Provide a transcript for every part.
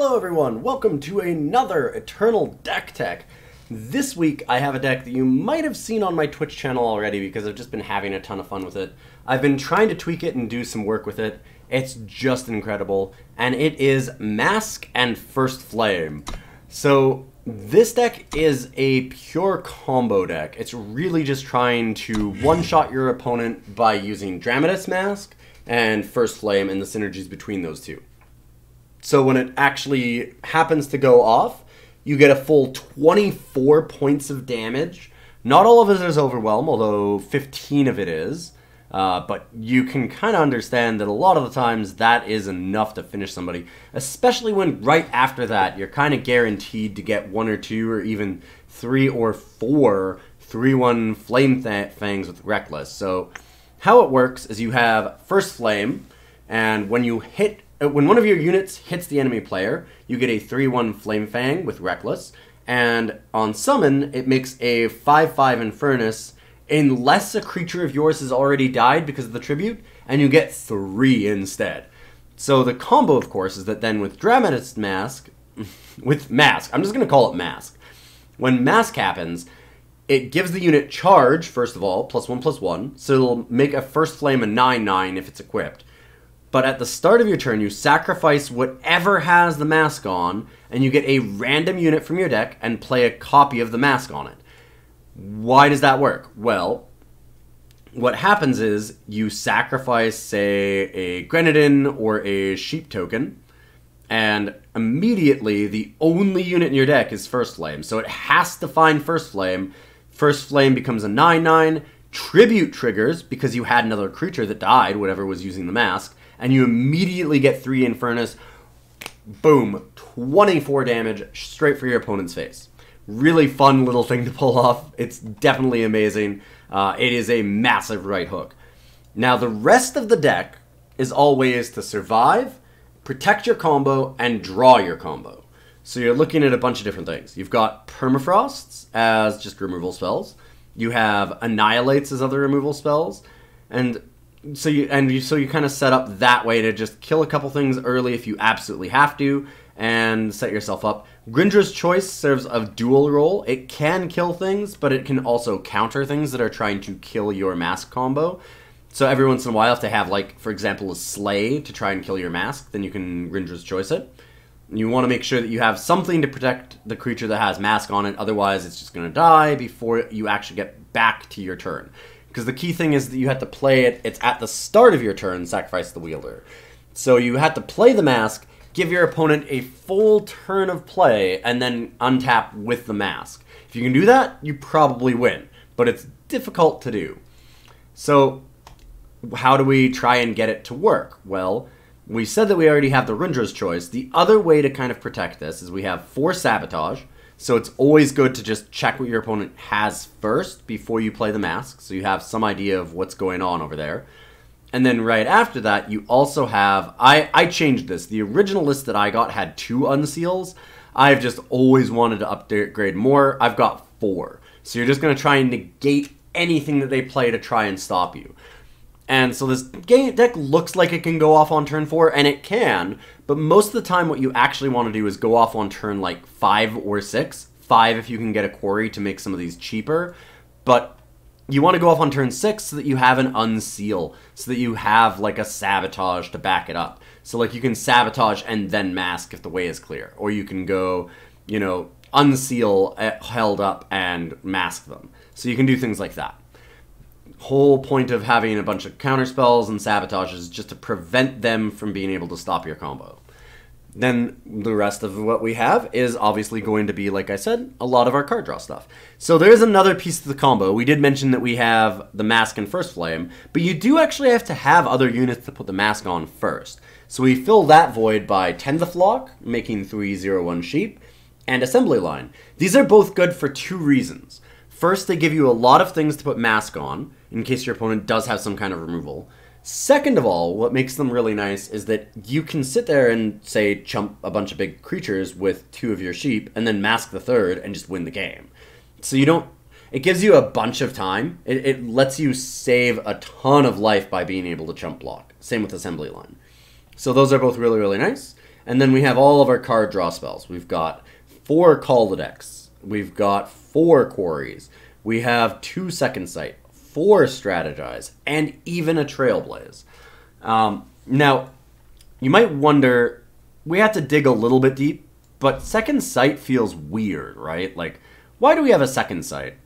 Hello everyone, welcome to another Eternal Deck Tech. This week I have a deck that you might have seen on my Twitch channel already because I've just been having a ton of fun with it. I've been trying to tweak it and do some work with it. It's just incredible, and it is Mask and First Flame. So this deck is a pure combo deck. It's really just trying to one-shot your opponent by using Dramatist Mask and First Flame and the synergies between those two. So when it actually happens to go off, you get a full 24 points of damage. Not all of it is Overwhelm, although 15 of it is. But you can kind of understand that a lot of the times that is enough to finish somebody. Especially when right after that, you're kind of guaranteed to get 1 or 2 or even 3 or 4 3/1 Flame Fangs with Reckless. So how it works is you have First Flame, and when one of your units hits the enemy player, you get a 3/1 Flame Fang with Reckless, and on summon, it makes a 5/5 Infernus unless a creature of yours has already died because of the tribute, and you get 3 instead. So the combo, of course, is that then with Dramatist Mask, I'm just going to call it Mask. When Mask happens, it gives the unit charge, first of all, +1/+1, so it'll make a First Flame a 9/9 if it's equipped. But at the start of your turn, you sacrifice whatever has the mask on, and you get a random unit from your deck and play a copy of the mask on it. Why does that work? Well, what happens is you sacrifice, say, a Granite or a Sheep token, and immediately the only unit in your deck is First Flame. So it has to find First Flame. First Flame becomes a 9/9. Tribute triggers because you had another creature that died, whatever was using the mask, and you immediately get 3 Infernus. Boom. 24 damage straight for your opponent's face. Really fun little thing to pull off. It's definitely amazing. It is a massive right hook. Now, the rest of the deck is all ways to survive, protect your combo, and draw your combo. So you're looking at a bunch of different things. You've got Permafrosts as just removal spells. You have Annihilates as other removal spells. And so you kind of set up that way to just kill a couple things early if you absolutely have to, and set yourself up. Rindra's Choice serves a dual role. It can kill things, but it can also counter things that are trying to kill your mask combo. So every once in a while, if they have, like, for example, a Slay to try and kill your mask, then you can Rindra's Choice it. You want to make sure that you have something to protect the creature that has mask on it, otherwise it's just going to die before you actually get back to your turn. Because the key thing is that you have to play it, it's at the start of your turn, sacrifice the wielder. So you have to play the mask, give your opponent a full turn of play, and then untap with the mask. If you can do that, you probably win, but it's difficult to do. So how do we try and get it to work? Well, we said that we already have the Rindra's Choice. The other way to kind of protect this is we have 4 Sabotage. So it's always good to just check what your opponent has first before you play the mask, so you have some idea of what's going on over there. And then right after that, you also have... I changed this. The original list that I got had 2 Unseals. I've just always wanted to upgrade more. I've got 4. So you're just going to try and negate anything that they play to try and stop you. And so this deck looks like it can go off on turn 4, and it can, but most of the time what you actually want to do is go off on turn like 5 or 6. 5 if you can get a Quarry to make some of these cheaper, but you want to go off on turn 6 so that you have an Unseal, so that you have like a Sabotage to back it up. So like you can Sabotage and then Mask if the way is clear, or you can go, you know, Unseal held up and Mask them. So you can do things like that. Whole point of having a bunch of counter spells and sabotages is just to prevent them from being able to stop your combo. Then the rest of what we have is obviously going to be, like I said, a lot of our card draw stuff. So there's another piece to the combo. We did mention that we have the Mask and First Flame, but you do actually have to have other units to put the mask on first. So we fill that void by Tend the Flock, making 3/0/1 Sheep, and Assembly Line. These are both good for 2 reasons. First, they give you a lot of things to put mask on, in case your opponent does have some kind of removal. Second of all, what makes them really nice is that you can sit there and, say, chump a bunch of big creatures with 2 of your sheep, and then mask the 3rd and just win the game. So you don't... It gives you a bunch of time. It lets you save a ton of life by being able to chump block. Same with Assembly Line. So those are both really, really nice. And then we have all of our card draw spells. We've got 4 Cull decks. We've got 4 Quarries. We have 2 Second Sight, 4 Strategize, and even a Trailblaze. Now, you might wonder, we have to dig a little bit deep, but Second Sight feels weird, right? Like, why do we have a Second Sight?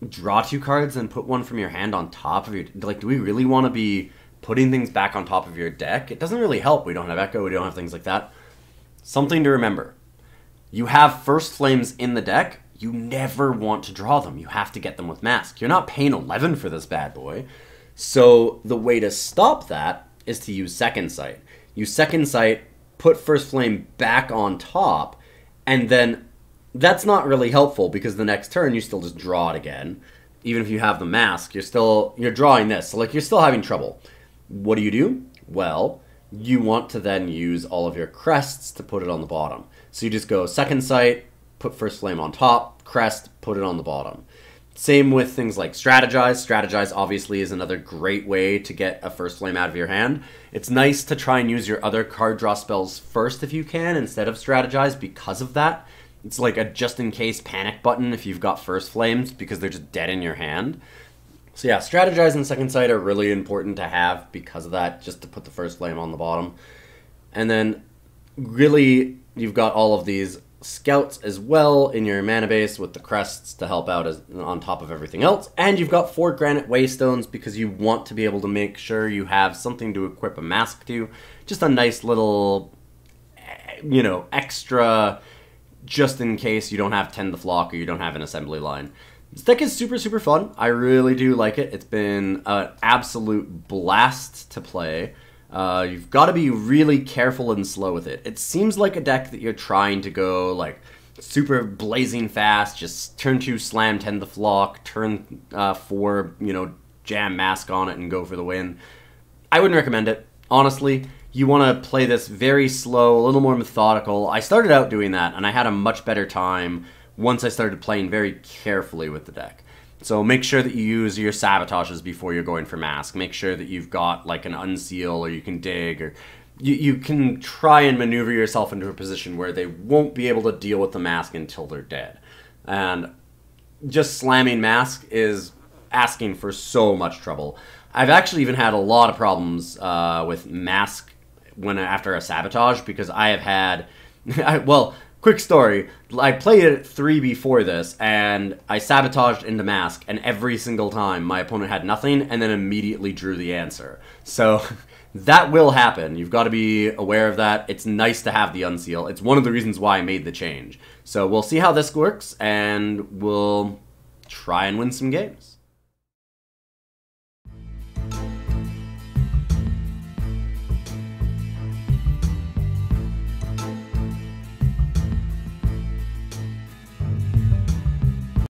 Draw 2 cards and put one from your hand on top of your... Like, do we really want to be putting things back on top of your deck? It doesn't really help. We don't have Echo, we don't have things like that. Something to remember. You have First Flames in the deck, you never want to draw them. You have to get them with Mask. You're not paying 11 for this bad boy. So the way to stop that is to use Second Sight. Use Second Sight, put First Flame back on top, and then that's not really helpful because the next turn you still just draw it again. Even if you have the Mask, you're drawing this. So like, you're still having trouble. What do? Well, you want to then use all of your crests to put it on the bottom. So you just go Second Sight, put First Flame on top, Crest, put it on the bottom. Same with things like Strategize. Strategize obviously is another great way to get a First Flame out of your hand. It's nice to try and use your other card draw spells first if you can, instead of Strategize because of that. It's like a just-in-case panic button if you've got First Flames because they're just dead in your hand. So yeah, Strategize and Second Sight are really important to have because of that, just to put the First Flame on the bottom. And then really, you've got all of these Scouts as well in your mana base with the Crests to help out on top of everything else. And you've got 4 Granite Waystones because you want to be able to make sure you have something to equip a Mask to. Just a nice little, extra, just in case you don't have Tend the Flock or you don't have an assembly line. This deck is super, super fun. I really do like it. It's been an absolute blast to play. You've got to be really careful and slow with it. It seems like a deck that you're trying to go like super blazing fast, just turn 2 slam, Tend the Flock, turn 4, jam Mask on it and go for the win. I wouldn't recommend it. Honestly, you want to play this very slow, a little more methodical. I started out doing that, and I had a much better time once I started playing very carefully with the deck. So make sure that you use your Sabotages before you're going for Mask. Make sure that you've got like an Unseal, or you can dig, or you can try and maneuver yourself into a position where they won't be able to deal with the Mask until they're dead. And just slamming Mask is asking for so much trouble. I've actually even had a lot of problems with Mask after a Sabotage, because I have had... well, quick story. I played it at 3 before this, and I sabotaged into Mask, and every single time my opponent had nothing, and then immediately drew the answer. So that will happen. You've got to be aware of that. It's nice to have the Unseal. It's one of the reasons why I made the change. So we'll see how this works, and we'll try and win some games.